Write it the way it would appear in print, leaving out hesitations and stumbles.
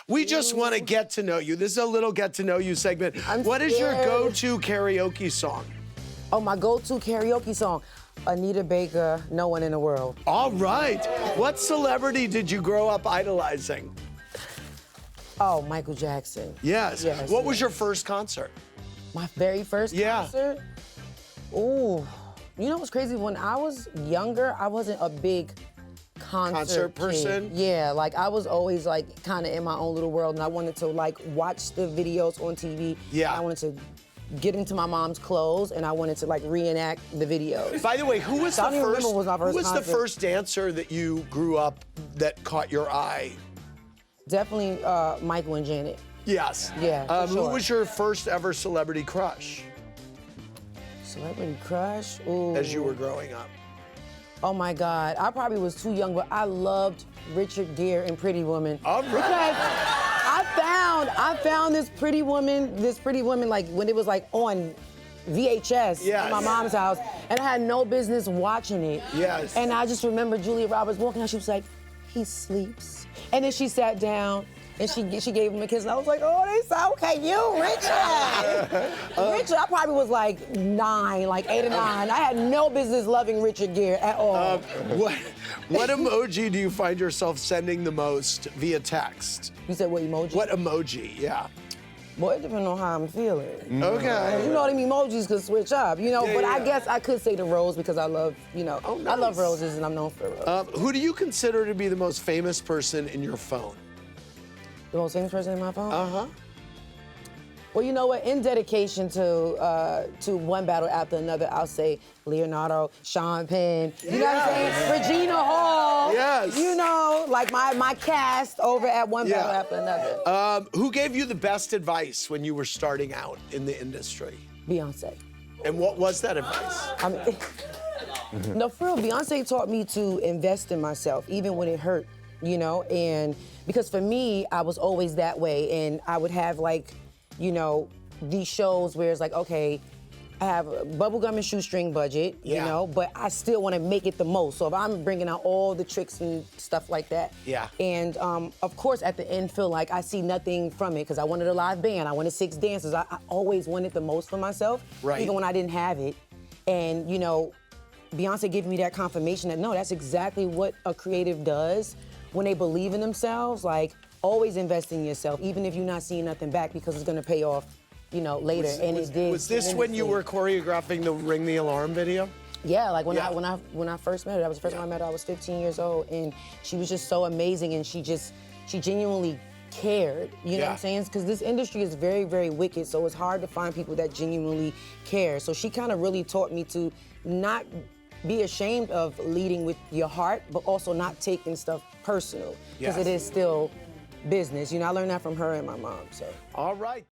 We just want to get to know you. This is a little get to know you segment. What is your go-to karaoke song? Oh, my go-to karaoke song. Anita Baker, No One in the World. All right. What celebrity did you grow up idolizing? Oh, Michael Jackson. Yes. What was your first concert? My very first concert? Ooh. You know what's crazy? When I was younger, I wasn't a big concert person? Yeah, like I was always like kind of in my own little world, and I wanted to like watch the videos on TV. Yeah. I wanted to get into my mom's clothes, and I wanted to like reenact the videos. By the way, who was So I don't even remember what was my first the concert. first dancer that you grew up that caught your eye? Definitely Michael and Janet. Yes. Yeah, for Who sure. was your first ever celebrity crush Celebrity crush? Ooh. as you were growing up? Oh my God, I probably was too young, but I loved Richard Gere in Pretty Woman. All right. Because I found this pretty woman like when it was like on VHS Yes. in my mom's house, and I had no business watching it. Yes. And I just remember Julia Roberts walking out, she was like, he sleeps. And then she sat down, and she gave him a kiss, and I was like, oh, they said, okay, you, Richard. Richard, I probably was like 8 or 9. I had no business loving Richard Gere at all. What emoji do you find yourself sending the most via text? You said what emoji? What emoji? Yeah. Well, it depends on how I'm feeling. Okay. You know, them emojis could switch up, you know, Yeah, but yeah. I guess I could say the rose because I love, you know, Oh, I love nice. roses and I'm known for roses. Who do you consider to be the most famous person in your phone? The most famous person in my phone? Uh-huh. Well, you know what? In dedication to one battle after another, I'll say Leonardo, Sean Penn, you know what I'm saying? Regina Hall. Yes. You know, like my cast over at one battle Yeah. after another. Who gave you the best advice when you were starting out in the industry? Beyonce. And what was that advice? I mean, no, for real, Beyonce taught me to invest in myself, even when it hurt, you know? And because for me, I was always that way, and I would have like, you know, these shows where it's like, okay, I have a bubblegum and shoestring budget, you Yeah. know, but I still want to make it the most. So if I'm bringing out all the tricks and stuff like that. Yeah. And of course, at the end, feel like I see nothing from it because I wanted a live band. I wanted 6 dancers. I always wanted the most for myself, Right. even when I didn't have it. And, you know, Beyonce gave me that confirmation that, no, that's exactly what a creative does when they believe in themselves. Like, always invest in yourself, even if you're not seeing nothing back, because it's gonna pay off, you know, later. It did. Was this when you were choreographing the Ring the Alarm video? Yeah, like when Yeah. I first met her, that was the first time I met her. I was 15 years old, and she was just so amazing, and she genuinely cared. You know what I'm saying? Because this industry is very, very wicked, so it's hard to find people that genuinely care. So she kind of really taught me to not be ashamed of leading with your heart, but also not taking stuff personal, because Yes. it is still business. You know, I learned that from her and my mom. So. All right.